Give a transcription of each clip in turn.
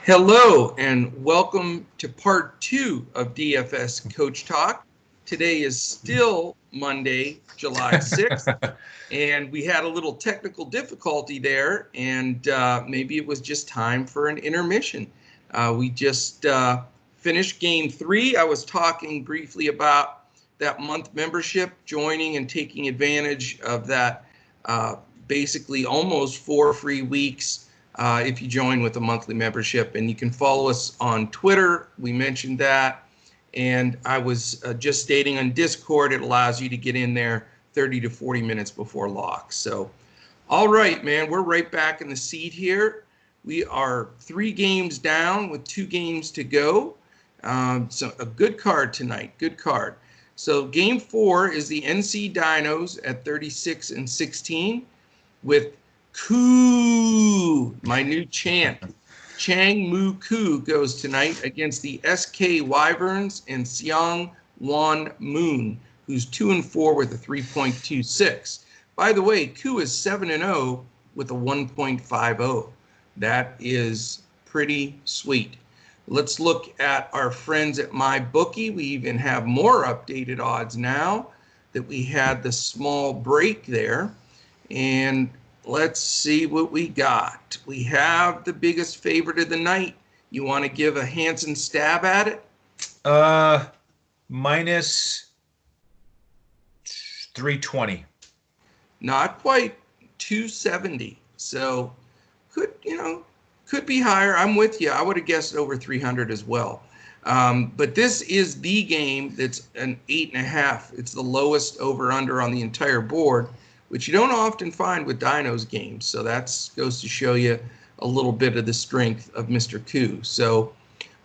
Hello and welcome to part 2 of DFS Coach Talk. Today is still Monday, July 6th, and we had a little technical difficulty there, and maybe it was just time for an intermission. We just finished game 3. I was talking briefly about that month membership, joining and taking advantage of that basically almost 4 free weeks if you join with a monthly membership. And you can follow us on Twitter. We mentioned that. And I was just stating on Discord, it allows you to get in there 30 to 40 minutes before lock. So, all right, man, we're right back in the seat here. We are 3 games down with 2 games to go. So a good card tonight, good card. So game 4 is the NC Dinos at 36-16 with Koo, my new chant. Chang Moo Koo goes tonight against the SK Wyverns and Seong Won Moon, who's 2-4 with a 3.26. By the way, Koo is 7-0 with a 1.50. That is pretty sweet. Let's look at our friends at MyBookie. We even have more updated odds now that we had the small break there. And let's see what we got. We have the biggest favorite of the night. You want to give a Hansen stab at it? Minus 320. Not quite, 270. So could be higher. I'm with you. I would have guessed over 300 as well. But this is the game that's an 8.5. It's the lowest over-under on the entire board, which you don't often find with Dinos games. So that goes to show you a little bit of the strength of Mr. Koo. So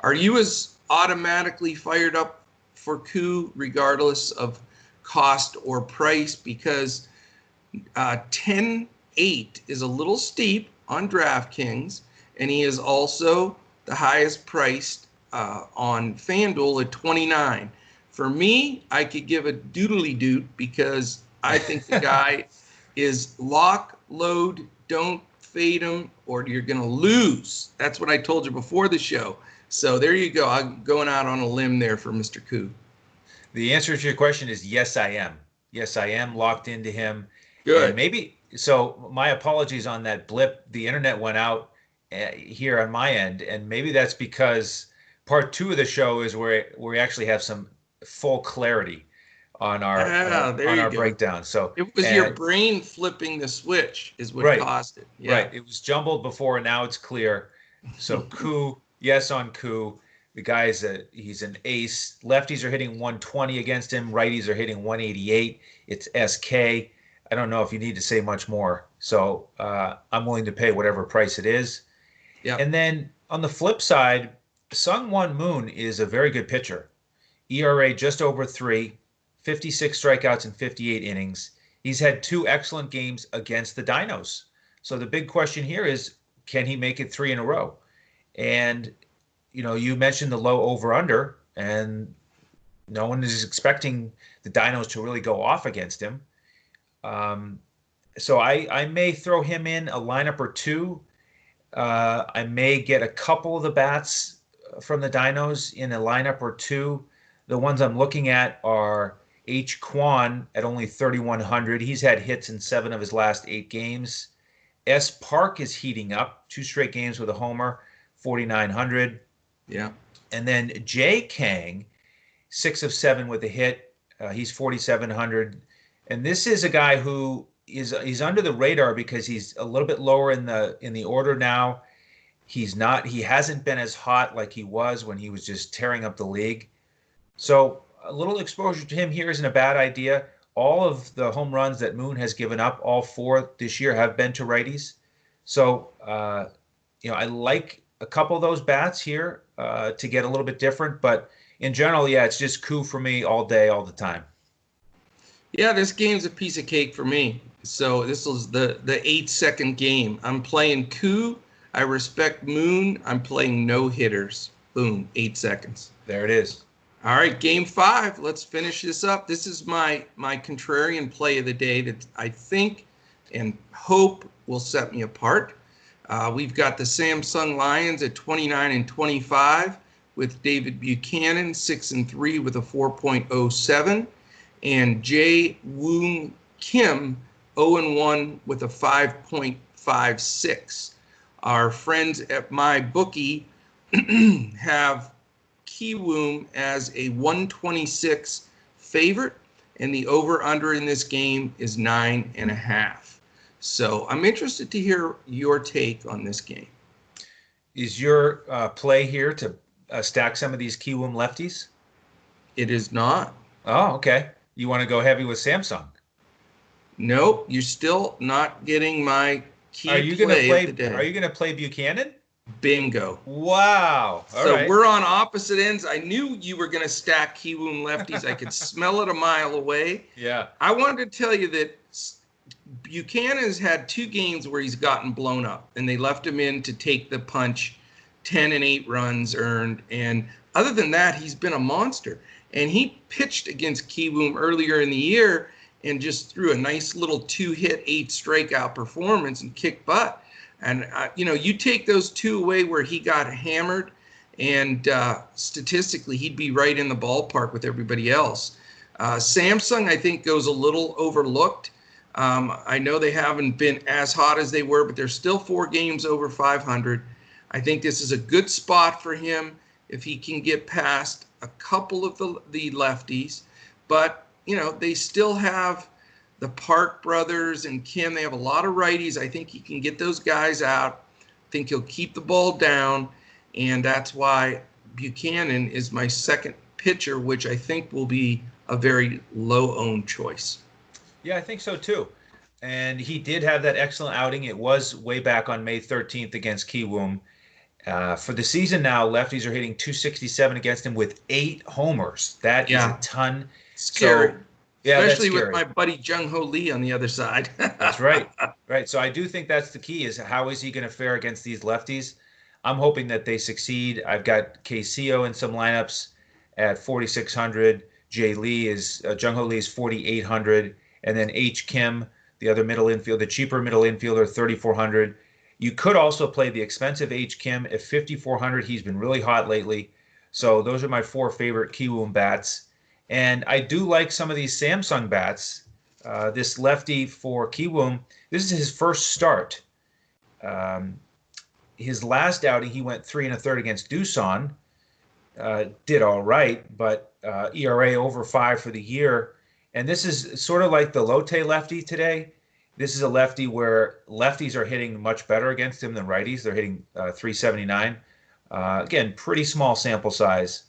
are you as automatically fired up for Koo regardless of cost or price? Because 10-8 is a little steep on DraftKings, and he is also the highest priced on FanDuel at 29. For me, I could give a doodly doot because I think the guy is lock, load, don't fade him, or you're going to lose. That's what I told you before the show. So there you go. I'm going out on a limb there for Mr. Koo. The answer to your question is yes, I am. Yes, I am locked into him. Good. And maybe so. My apologies on that blip. The internet went out here on my end, and maybe that's because part 2 of the show is where we actually have some full clarity on our breakdown. So it was your brain flipping the switch is what caused it. Yeah. Right. It was jumbled before, and now it's clear. So Koo, yes on Koo. The guy he's an ace. Lefties are hitting 120 against him. Righties are hitting 188. It's SK. I don't know if you need to say much more. So I'm willing to pay whatever price it is. Yeah. And then on the flip side, Seong Won Moon is a very good pitcher. ERA just over 3. 56 strikeouts in 58 innings. He's had 2 excellent games against the Dinos. So the big question here is, can he make it 3 in a row? And, you mentioned the low over-under, and no one is expecting the Dinos to really go off against him. So I may throw him in a lineup or 2. I may get a couple of the bats from the Dinos in a lineup or 2. The ones I'm looking at are H. Kwan at only 3,100. He's had hits in 7 of his last 8 games. S. Park is heating up. 2 straight games with a homer, 4,900. Yeah. And then J. Kang, 6 of 7 with a hit. He's 4,700. And this is a guy who he's under the radar because he's a little bit lower in the order now. He hasn't been as hot like he was when he was just tearing up the league. So a little exposure to him here isn't a bad idea. All of the home runs that Moon has given up, all 4 this year, have been to righties. So, I like a couple of those bats here to get a little bit different. But in general, yeah, it's just Koo for me all day, all the time. Yeah, this game's a piece of cake for me. So this was the 8-second game. I'm playing Koo. I respect Moon. I'm playing no hitters. Boom, 8 seconds. There it is. All right, game 5. Let's finish this up. This is my contrarian play of the day that I think and hope will set me apart. We've got the Samsung Lions at 29-25 with David Buchanan 6-3 with a 4.07, and Jae Woong Kim 0-1 with a 5.56. Our friends at MyBookie have Kiwoom as a 126 favorite, and the over-under in this game is 9.5. So I'm interested to hear your take on this game. Is your play here to stack some of these Kiwoom lefties? It is not. Oh, okay. You want to go heavy with Samsung? Nope, you're still not getting my key Are you play gonna play? of the day. Are you going to play Buchanan? Bingo. Wow. All So right. we're on opposite ends. I knew you were going to stack Kiwoom lefties. I could smell it a mile away. Yeah. I wanted to tell you that Buchanan's had 2 games where he's gotten blown up, and they left him in to take the punch, 10 and 8 runs earned. And other than that, he's been a monster. And he pitched against Kiwoom earlier in the year and just threw a nice little 2-hit, 8 strikeout performance and kicked butt. And, you take those 2 away where he got hammered, and statistically, he'd be right in the ballpark with everybody else. Samsung, I think, goes a little overlooked. I know they haven't been as hot as they were, but they're still 4 games over 500. I think this is a good spot for him if he can get past a couple of the lefties. But, they still have the Park brothers and Kim. They have a lot of righties. I think he can get those guys out. I think he'll keep the ball down, and that's why Buchanan is my second pitcher, which I think will be a very low-owned choice. Yeah, I think so too. And he did have that excellent outing. It was way back on May 13th against Kiwoom. For the season now, lefties are hitting 267 against him with 8 homers. That is a ton. Scary. So, yeah, especially that's with my buddy Jung Ho Lee on the other side. That's right. Right. So I do think that's the key, is how is he going to fare against these lefties? I'm hoping that they succeed. I've got KCO in some lineups at 4,600. Jung Ho Lee is 4,800. And then H. Kim, the other middle infielder, the cheaper middle infielder, 3,400. You could also play the expensive H. Kim at 5,400. He's been really hot lately. So those are my 4 favorite Kiwoom bats. And I do like some of these Samsung bats. This lefty for Kiwoom, this is his first start. His last outing, he went 3 1/3 against Doosan. Did all right, but ERA over 5 for the year. And this is sort of like the Lotte lefty today. This is a lefty where lefties are hitting much better against him than righties. They're hitting 379. Again, pretty small sample size.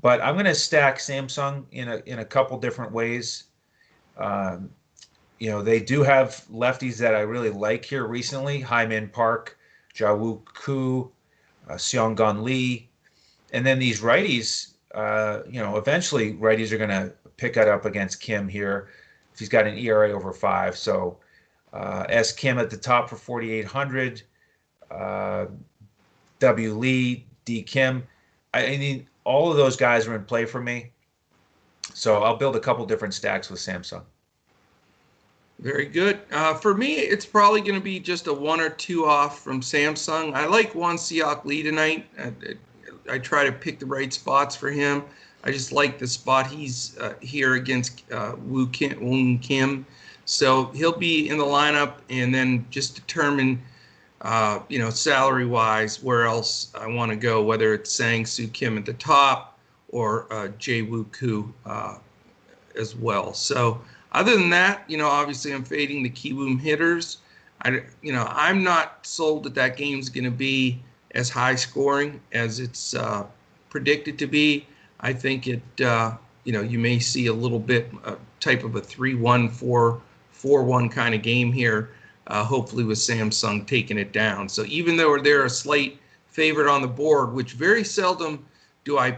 But I'm going to stack Samsung in a couple different ways. They do have lefties that I really like here recently. Hyman Park, Jaewoo Koo, Seong-gun Lee. And then these righties, eventually righties are going to pick it up against Kim here. He's got an ERA over 5. So S. Kim at the top for 4,800. W. Lee, D. Kim. I mean, all of those guys are in play for me. So I'll build a couple different stacks with Samsung. Very good. For me, it's probably going to be just a 1 or 2 off from Samsung. I like Won Seok Lee tonight. I try to pick the right spots for him. I just like the spot he's here against Woong Kim. So he'll be in the lineup, and then just determine, salary-wise, where else I want to go, whether it's Sang-Soo Kim at the top or Jaewoo Koo as well. So other than that, obviously I'm fading the Kiwoom hitters. I'm not sold that game's going to be as high scoring as it's predicted to be. I think you may see a little bit type of a 3-1, 4-1 kind of game here, hopefully with Samsung taking it down. So even though they're a slight favorite on the board, which very seldom do I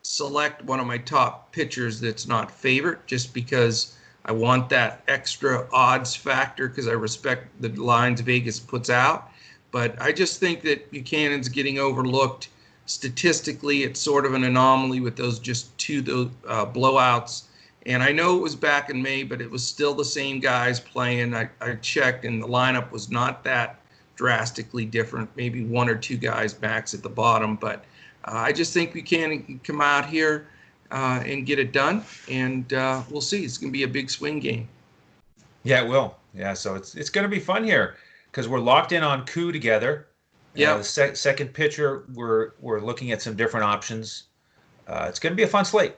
select one of my top pitchers that's not favorite, just because I want that extra odds factor because I respect the lines Vegas puts out. But I just think that Buchanan's getting overlooked. Statistically, it's sort of an anomaly with those just 2 blowouts. And I know it was back in May, but it was still the same guys playing. I checked, and the lineup was not that drastically different, maybe one or two guys max at the bottom. But I just think we can come out here and get it done, and we'll see. It's going to be a big swing game. Yeah, it will. Yeah, so it's going to be fun here because we're locked in on coup together. Yeah, The second pitcher, we're looking at some different options. It's going to be a fun slate.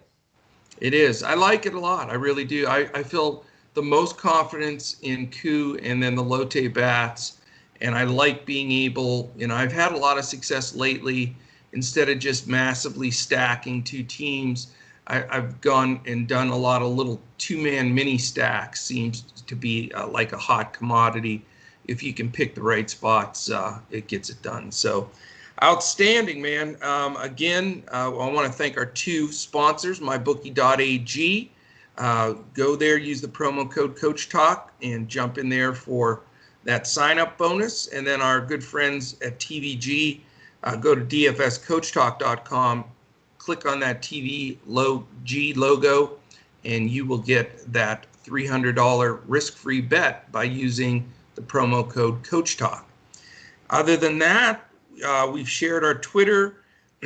it is. I like it a lot. I really do. I feel the most confidence in coup and then the Lotte bats, and I like being able. I've had a lot of success lately. Instead of just massively stacking two teams, I've gone and done a lot of little two-man mini stacks. Seems to be like a hot commodity. If you can pick the right spots, it gets it done. So outstanding, man. Again, I want to thank our two sponsors, mybookie.ag. Go there, use the promo code Coach Talk, and jump in there for that sign-up bonus. And then our good friends at TVG, go to dfscoachtalk.com, click on that TV G logo, and you will get that $300 risk-free bet by using the promo code Coach Talk. Other than that, we've shared our Twitter.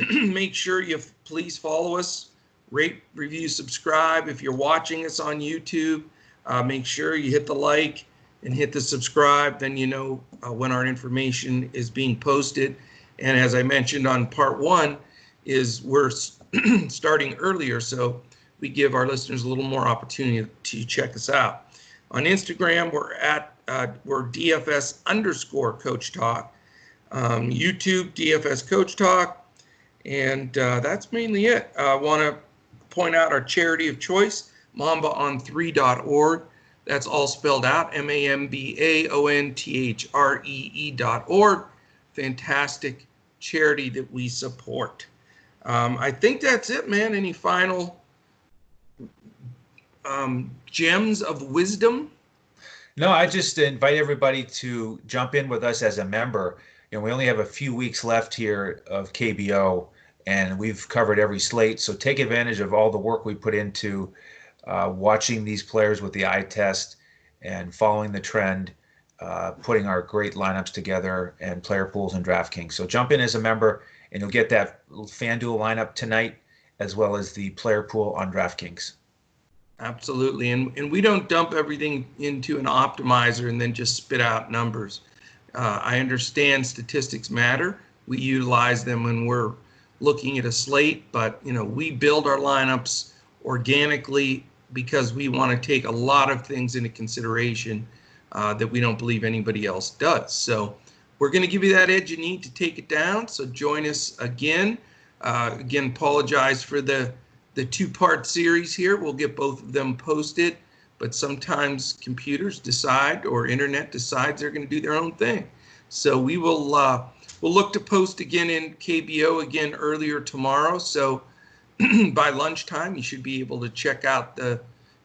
Make sure you please follow us, rate, review, subscribe. If you're watching us on YouTube, make sure you hit the like and hit the subscribe. Then you know when our information is being posted. And as I mentioned on part one, is we're starting earlier, so we give our listeners a little more opportunity to check us out. On Instagram, we're DFS_Coach Talk. YouTube, DFS Coach Talk. And that's mainly it. I want to point out our charity of choice, mambaon3.org. That's all spelled out, MAMBAONTHREE.org. Fantastic charity that we support. I think that's it, man. Any final gems of wisdom? No, I just invite everybody to jump in with us as a member. We only have a few weeks left here of KBO, and we've covered every slate. So take advantage of all the work we put into watching these players with the eye test and following the trend, putting our great lineups together and player pools and DraftKings. So jump in as a member, and you'll get that FanDuel lineup tonight, as well as the player pool on DraftKings. Absolutely. And we don't dump everything into an optimizer and then just spit out numbers. I understand statistics matter. We utilize them when we're looking at a slate, but we build our lineups organically because we want to take a lot of things into consideration that we don't believe anybody else does. So we're going to give you that edge you need to take it down. So join us again. Again, apologize for the two-part series here. We'll get both of them posted, but sometimes computers decide or internet decides they're going to do their own thing. So we will we'll look to post again in KBO again earlier tomorrow. So by lunchtime, you should be able to check out the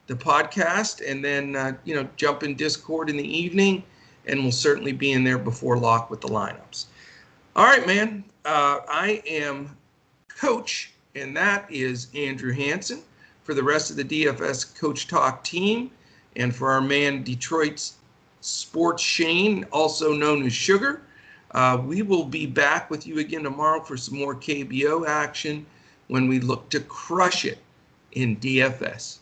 podcast, and then jump in Discord in the evening, and we'll certainly be in there before lock with the lineups. All right, man. I am Coach, and that is Andrew Hansen. For the rest of the DFS Coach Talk team, and for our man Detroit's Sports Shane, also known as Sugar, we will be back with you again tomorrow for some more KBO action when we look to crush it in DFS.